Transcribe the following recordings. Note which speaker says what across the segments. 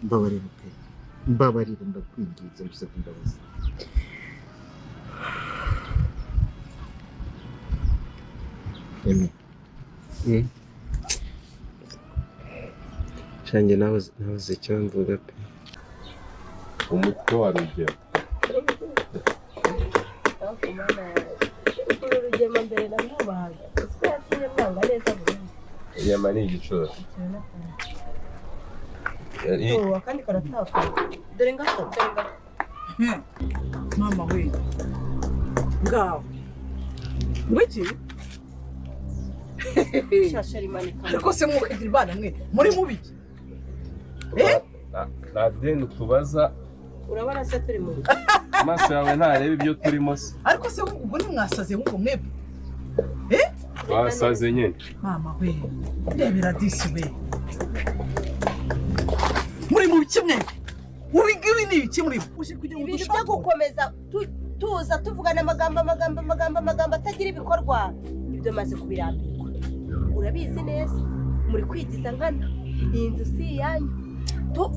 Speaker 1: mbabarira pe mbabarira ndakwinginze mbise kumbabaza Change nabuze icyo mvuga pe
Speaker 2: umutwe wa Rugema
Speaker 3: Rugema mbere namubahaga ese yaciye mwanga neza burundu
Speaker 2: Rugema ni igicuro
Speaker 3: kandi karatafa dore ngaho
Speaker 4: mama we ngaho wiki
Speaker 3: shashari manika
Speaker 4: ariko se mukagira ibana mwe muri mubiki
Speaker 2: na deni tubaza
Speaker 3: urabona se turi mu
Speaker 2: amaso yawe ntareba ibyo turimo se
Speaker 4: ariko se ubwo ni mwasaze ngo mwebwe
Speaker 2: basaze nyine
Speaker 4: mama we ndebera disi we muri mu biki mwe ubigiwe ni ibiki muri uje kugira ngo
Speaker 3: dushaka gukomeza tuza tuvugana amagambo atagira ibikorwa ibyo maze kubirambirwa urabizi neza muri kwigiza nkana iyi nzu si yanyu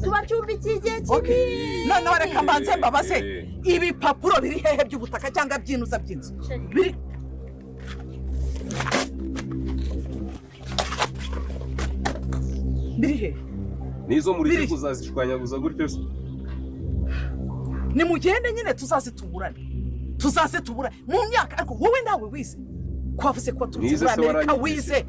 Speaker 3: tubacumbikiye igihe kinini
Speaker 4: none reka mbanze mbabaze ibipapuro biri hehe by'ubutaka cyangwa by'inuza by'inzu biri hehe
Speaker 2: nizo muri kuzazishwanyaguza gutyo se
Speaker 4: nimugende nyine tuzaziturane mu myaka ariko wowe nawe wize kwavuze ko tuzi muri Amerika wize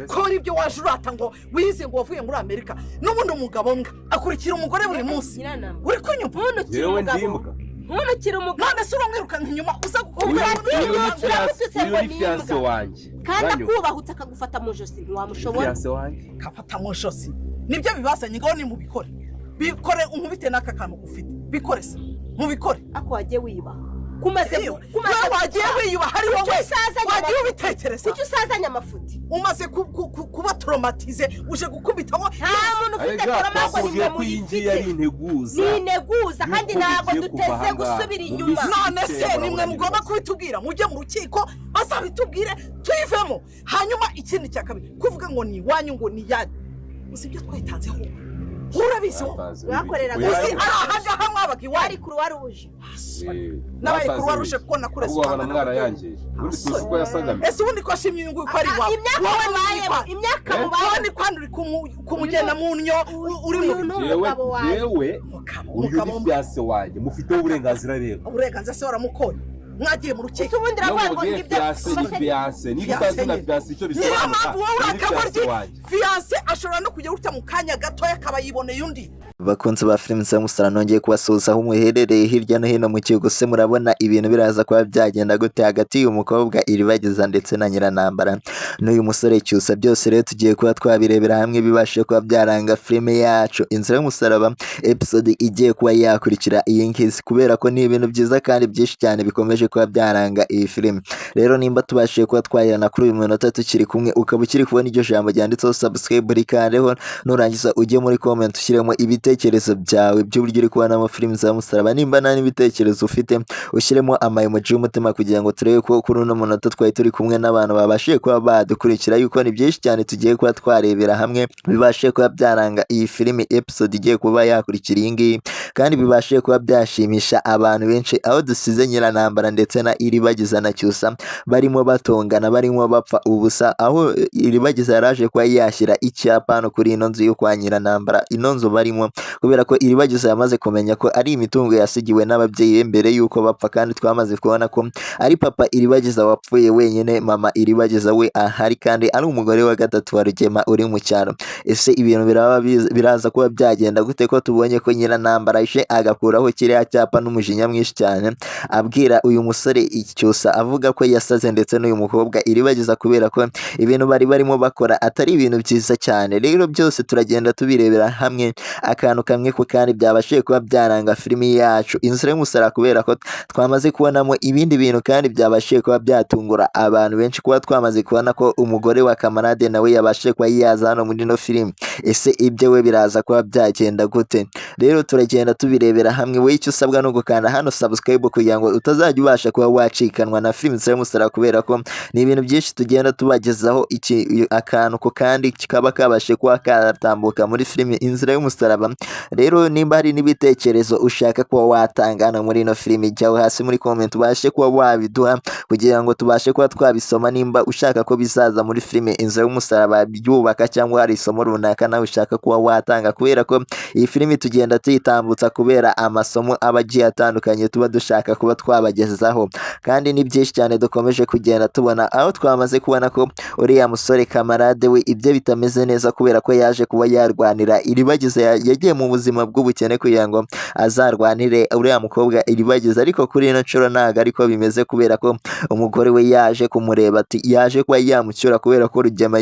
Speaker 4: ko ibyo waje urata ngo wize ngo wavuye muri Amerika n'ubundi umugabo mbwa akurikira umugore buri munsi uri kunyumva
Speaker 2: yewe ndimbwa
Speaker 3: ntunukira umugabo
Speaker 4: none se uramwirukana inyuma uza
Speaker 2: uyu ni fiance wanjye
Speaker 3: kandi akubahutse akagufata mu josi ntiwamushobora
Speaker 2: fiance wanjye
Speaker 4: kafata mu josi nibyo bibasanye ngo ni mubikore bikore unkubite n'aka kantu ufite bikore se mubikore
Speaker 3: ako wagiye wiba
Speaker 4: kumaze wagiye wiyuba hari wowe wagiye ubitekereza
Speaker 3: kuki usazanye amafuti
Speaker 4: umaze kuba traumatize uje gukubitaho
Speaker 3: nta muntu ufite trauma ngo nimwe
Speaker 2: muyifite
Speaker 3: ni integuza kandi ntabwo duteze gusubira inyuma
Speaker 4: none se nimwe mugomba kubitubwira mujye mu rukiko bazabitubwire tuyivemo hanyuma ikindi cya kabiri kuvuga ngo ni iwanyu ngo ni yanyu usibyo twayitanzeho urabizi
Speaker 3: bakorera
Speaker 4: gusi aha mwabaga
Speaker 3: iwari Croix Rouge
Speaker 4: nabaye Croix Rouge kuko nakure
Speaker 2: Rwanda mwana yangije ubundi tuzi ko yasagame
Speaker 4: ese ubundi ko ashimye inyungu ko ari wawe
Speaker 3: imyaka mubaye
Speaker 4: ni kwanduri kumugenda mu nnyo uri
Speaker 2: yewe uyu ni fiance wanjye mufiteho uburenganzira rero
Speaker 4: uburenganzira se waramukoye mwagiye mu rukiko
Speaker 3: ubundi ravuga ngo
Speaker 2: fiance niba utazina fiance icyo bisobanura
Speaker 4: fiance ashobora no kujya gutya mu kanya gato akaba yiboneye undi
Speaker 5: bakunze ba filime zamusara nongeye kubasuhuza aho muherereye hirya no hino mu gihugu se murabona ibintu biraza kuba byagenda gute hagati y'uyu mukobwa iribagiza ndetse na nyiranambara n'uyu musore cyusa byose rero tugiye kuba twabirebera hamwe bibashe kuba byaranga filime yacu inzira y'umusaraba episode igiye kuba yakurikira iyi ngizi kubera ko ni ibintu byiza kandi byinshi cyane bikomeje kuba byaranga iyi filime rero nimba tubashije kuba twayirana kuri uyu munota tukiri kumwe ukaba ukiri kubona iryo jambo ryanditseho subscribe rikandeho nurangiza ujye muri comment ushyiremo ibitekerezo byawe by'uburyo uri kubona amafilime za musaraba nimba nta n'ibitekerezo ufite ushyiremo amayemoji y'umutima kugira ngo turebe ko kuri uno munota twari turi kumwe n'abantu babashije kuba badukurikira yuko ni byinshi cyane tugiye kuba twarebera hamwe bibashe kuba byaranga iyi filime episode igiye kuba yakurikira iyi ngiyi kandi bibashe kuba byashimisha abantu benshi aho dusize nyiranambara ndetse na iribagiza na cyusa barimo batongana barimo bapfa ubusa aho iribagiza yaraje kuba yashyira icyapa no kuri ino nzu yo kwa nyiranambara ino nzu barimo kubera ko iribagiza yamaze kumenya ko ari imitungo yasigiwe n'ababyeyi mbere yuko bapfa kandi twamaze kubona ko ari papa iribagiza wapfuye wenyine mama iribagiza we ahari kandi ari umugore wa gatatu wa Rugema uri mu cyaro ese ibintu biraza kuba byagenda gute ko tubonye ko nyiranambara ishe agakuraho kiriya cyapa n'umujinya mwinshi cyane abwira uyu musore icyusa avuga ko yasaze ndetse n'uyu mukobwa iribagiza kubera ko ibintu bari barimo bakora atari ibintu byiza cyane rero byose turagenda tubirebera hamwe akantu kamwe ko kandi byabashije kuba byaranga filimi yacu inzira y'umusaraba kubera ko twamaze kubonamo ibindi bintu kandi byabashije kuba byatungura abantu benshi kuba twamaze kubona ko umugore wa kamarade nawe yabashije kuba yaza hano muri no filimi ese ibyo we biraza kuba byagenda gute rero turagenda tubirebera hamwe. Wowe icyo usabwa no gukanda hano subscribe kugira ngo utazajya ubasha kuba wacikanwa na filime Inzira y'umusaraba, kubera ko ni ibintu byinshi tugenda tubagezaho akantu ko kandi kikaba kabashe kuba katambuka muri filime Inzira y'umusaraba. Rero nimba hari n'ibitekerezo ushaka kuba watanga hano muri ino filime, jyaho hasi muri comment ubashe kuba wabiduha kugira ngo tubashe kuba twabisoma. Nimba ushaka ko bizaza muri filime Inzira y'umusaraba byubaka cyangwa hari isomo runaka nawe ushaka kuba watanga, kubera ko iyi filime tugenda tuyitambutsa kubera amasomo aba agiye atandukanye tuba dushaka kuba twabagezaho, kandi ni byinshi cyane dukomeje kugenda tubona, aho twamaze kubona ko uriya musore kamarade we ibyo bitameze neza kubera ko yaje kuba yarwanira iribagiza, yagiye mu buzima bw'ubukene kugira ngo azarwanire uriya mukobwa iribagiza, ariko kuri ino nshuro ntabwo ariko bimeze kubera ko umugore we yaje kumureba ati yaje kuba yamucyura, kubera ko Rugema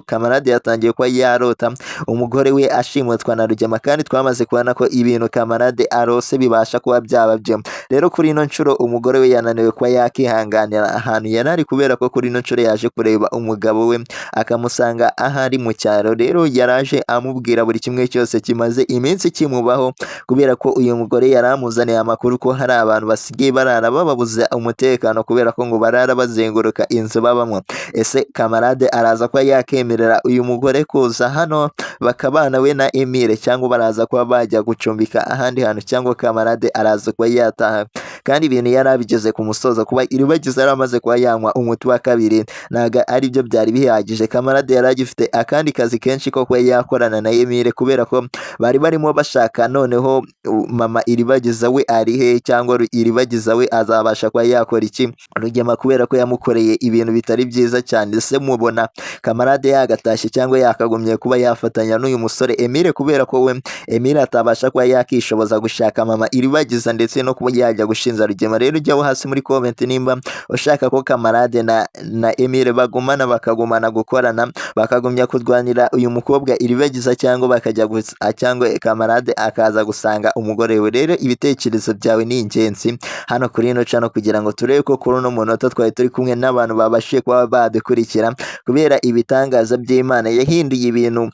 Speaker 5: kamarade yatangiye kuba yarota umugore we ashimutwa na Rugema, kandi twamaze kubona ko ibintu kamarade arose bibasha kuba byaba byo. Rero kuri ino nshuro umugore we yananiwe kuba yakihanganira ahantu yarari, kubera ko kuri ino nshuro yaje kureba umugabo we akamusanga ahari mu cyaro. Rero yaraje amubwira buri kimwe cyose kimaze iminsi kimubaho, kubera ko uyu mugore yaramuzaniye amakuru ko hari abantu basigaye barara bababuza umutekano kubera ko ngo barara bazenguruka inzu babamo. Ese kamarade araza kuba yakemerera uyu mugore kuza hano bakabana we na Emile, cyangwa baraza kuba bajya gucumbika ahandi hantu, cyangwa kamarade araza kuba yataha? Kandi ibintu yari abigeze ku musozo, kuba iribagiza yari amaze kuba yanywa umuti wa kabiri ntabwo ari byo byari bihagije. Kamarade yari agifite akandi kazi kenshi ko kuba yakorana na Emile, kubera ko bari barimo bashaka noneho mama iribagiza we ari he, cyangwa iribagiza we azabasha kuba yakora iki Rugema, kubera ko yamukoreye ibintu bitari byiza cyane. Ese mubona kamarade yagatashye cyangwa yakagumye kuba yafatanya n'uyu musore Emile, kubera ko we Emile atabasha kuba yakishoboza gushaka mama iribagiza ndetse no kuba yajya gushinja Rugema? Rero ujyaho hasi muri comment nimba ushaka ko kamarade na Emile bagumana, bakagumana gukorana, bakagumya kurwanira uyu mukobwa iribagiza, cyangwa bakajya cyangwa kamarade akaza gusanga umugore we. Rero ibitekerezo byawe ni ingenzi hano kuri ino channel, kugira ngo turebe ko kuri uno munota twari turi kumwe n'abantu babashije kuba badukurikira, kubera ibitangaza by'Imana yahinduye ibintu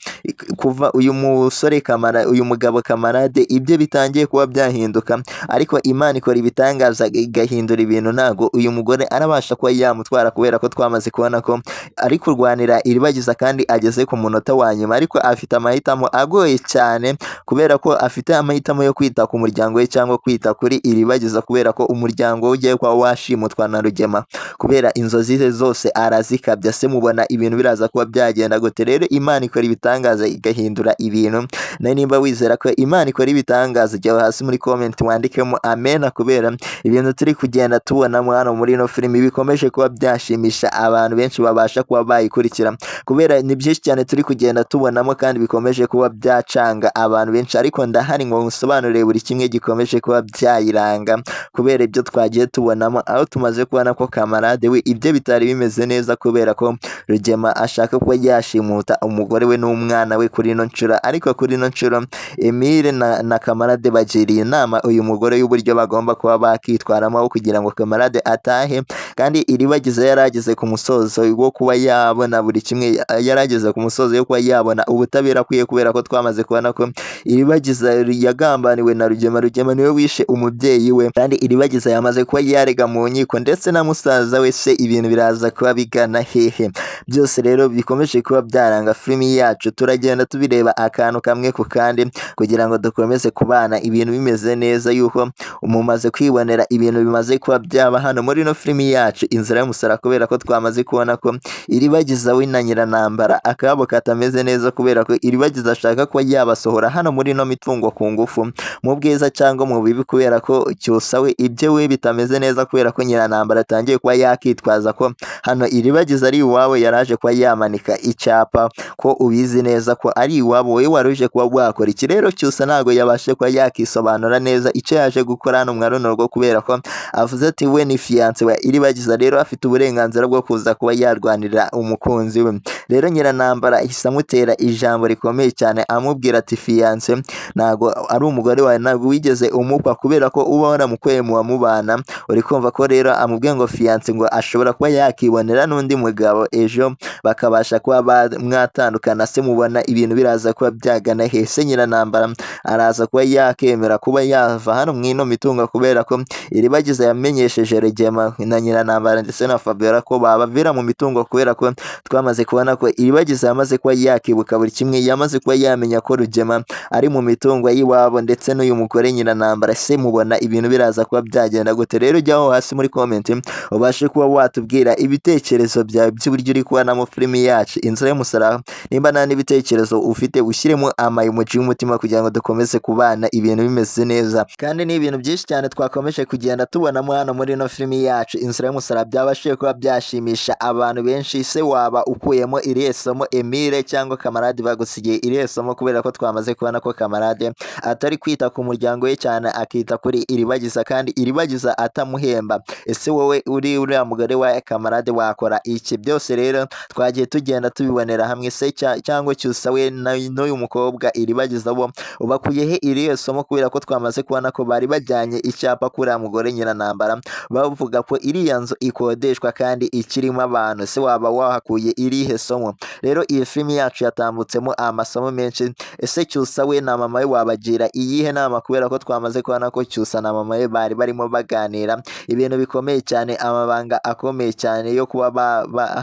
Speaker 5: kuva uyu musore uyu mugabo kamarade ibyo bitangiye kuba byahinduka, ariko Imana ikora ibitangaza igahindura ibintu. Ntago uyu mugore arabasha kuba yamutwara, kubera ko twamaze kubona ko ari kurwanira iribagiza kandi ageze ku munota wa nyuma, ariko afite amahitamo agoye cyane, kubera ko afite amahitamo yo kwita ku muryango we cyangwa kwita kuri iribagiza, kubera ko umuryango we ugiye kuba washimutwa na Rugema, kubera inzozi ze zose arazikabya. Se mubona ibintu biraza kuba byagenda gute? Rero Imana ikora ibitangaza igahindura ibintu, na nimba wizera ko Imana ikora ibitangaza, jya hasi muri comment wandikemo amen, kubera ibintu turi kugenda tubonamo hano muri ino filime bikomeje kuba byashimisha abantu benshi babasha kuba bayikurikira, kubera ni byinshi cyane turi kugenda tubonamo kandi bikomeje kuba byacanga abantu benshi, ariko ndahari ngo nsobanurire buri kimwe gikomeje kuba byayiranga, kubera ibyo twagiye tubonamo, aho tumaze kubona ko kamarade we ibyo bitari bimeze neza, kubera ko Rugema ashaka kuba yashimuta umugore we n'umwana we kuri ino nshuro. Ariko kuri ino nshuro Emile na kamarade bagiriye inama uyu mugore y'uburyo bagomba kuba bakitwaramo kugira ngo kamarade atahe, kandi iribagiza yarageze ku musozo wo kuba yabona buri kimwe, yarageze ku musozo yo kuba yabona ubutabera akwiye, kubera ko twamaze kubona ko iribagiza yagambaniwe na Rugema. Rugema niwe wishe umubyeyi we, kandi iribagiza yamaze kuba yarega mu nkiko, ndetse na musaza we. Se ibintu biraza kuba bigana hehe? Byose rero bikomeje kuba byaranga filimi yacu, turagenda tubireba akantu kamwe ku kandi kugira ngo dukomeze kubana ibintu bimeze neza, yuko mumaze kwibonera ibintu bimaze kuba byaba hano muri no filimi yacu Inzira y'umusaraba, kubera ko twamaze kubona ko iribagiza we na nyiranambara akabo katameze neza, kubera ko iribagiza ashaka kuba yabasohora hano muri no mitungo ku ngufu, mu bwiza cyangwa mu bibi, kubera ko cyusa we ibyo we bitameze neza, kubera ko nyiranambara atangiye kuba yakitwaza ko hano iribagiza ari iwawe. Yaraje kuba yamanika icyapa ko ubizi neza ko ari iwabo, wowe waruje kuba wakora iki? Rero cyusa ntago yabashe kuba yakisobanura neza icyo yaje gukora hano mwaruno rwo umugabo kubera ko avuze ati we ni fiance wa Iribagiza rero afite uburenganzira bwo kuza kuba yarwanirira umukunzi we. Rero Nyiranambara ahise amutera ijambo rikomeye cyane amubwira ati fiance ntago ari umugore wawe, ntabwo wigeze umukwa kubera ko uba waramukweye mu bamubana. Uri kumva ko rero amubwiye ngo fiance ngo ashobora kuba yakibonera n'undi mugabo ejo bakabasha kuba mwatandukana. Se mubona ibintu biraza kuba byagana hese? Nyiranambara araza kuba yakemera kuba yava hano mwino mitungo kubera ko Iribagiza yamenyesheje Rugema na Nyiranambara ndetse na Fabiola ko babavira mu mitungo kubera ko twamaze kubona ko Iribagiza yamaze kuba yakibuka buri kimwe, yamaze kuba yamenya ko Rugema ari mu mitungo y'iwabo ndetse n'uyu mugore Nyiranambara. Se mubona ibintu biraza kuba byagenda gute? Rero jyaho hasi muri comment ubashe kuba watubwira ibitekerezo byawe by'uburyo uri kubonamo filimi yacu Inzira y'Umusaraba. Nimba nta n'ibitekerezo ufite ushyiremo emoji y'umutima kugira ngo dukomeze kubana ibintu bimeze neza. Kandi ni ibintu byinshi cyane twakomeje kugenda tubonamo hano muri ino filimi yacu Inzira y'Umusaraba byabashije kuba byashimisha abantu benshi. Se waba ukuyemo irihe somo Emile cyangwa Kamarade bagusigiye irihe somo? Kubera ko twamaze kubona ko Kamarade atari kwita ku muryango we cyane akita kuri Iribagiza kandi Iribagiza atamuhemba. Ese wowe uri uriya mugore wa Kamarade wakora iki? Byose rero twagiye tugenda tubibonera hamwe. Se cyangwa cyusa we n'uyu mukobwa Iribagiza bo ubakuyehe irihe somo? Kubera ko twamaze kubona ko bari bajyanye icyapa kuri uriya mugore Nyiranambara bavuga ko iriya nzu ikodeshwa kandi ikirimo abantu. Se waba wahakuye irihe somo? Rero iyi filimi yacu yatambutsemo amasomo menshi. Ese cyusa we na mama we wabagira iyihe nama? Kubera ko twamaze kubona ko cyusa na mama we bari barimo baganira ibintu bikomeye cyane, amabanga akomeye cyane yo kuba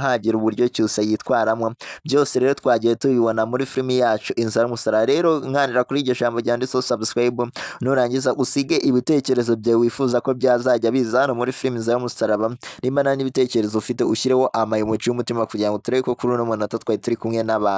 Speaker 5: hagira uburyo cyusa yitwaramo. Byose rero twagiye tubibona muri filimi yacu Inzira y'Umusaraba. Rero nkanira kuri iryo jambo ryanditseho subscribe, nurangiza usige ibitekerezo byawe wifuza ko byazajya biza hano muri filimi Inzira y'Umusaraba. Nimba nta n'ibitekerezo ufite ushyireho emoji y'umutima kugira ngo turebe ko kuri uno munota twari turi kumwe n'abantu.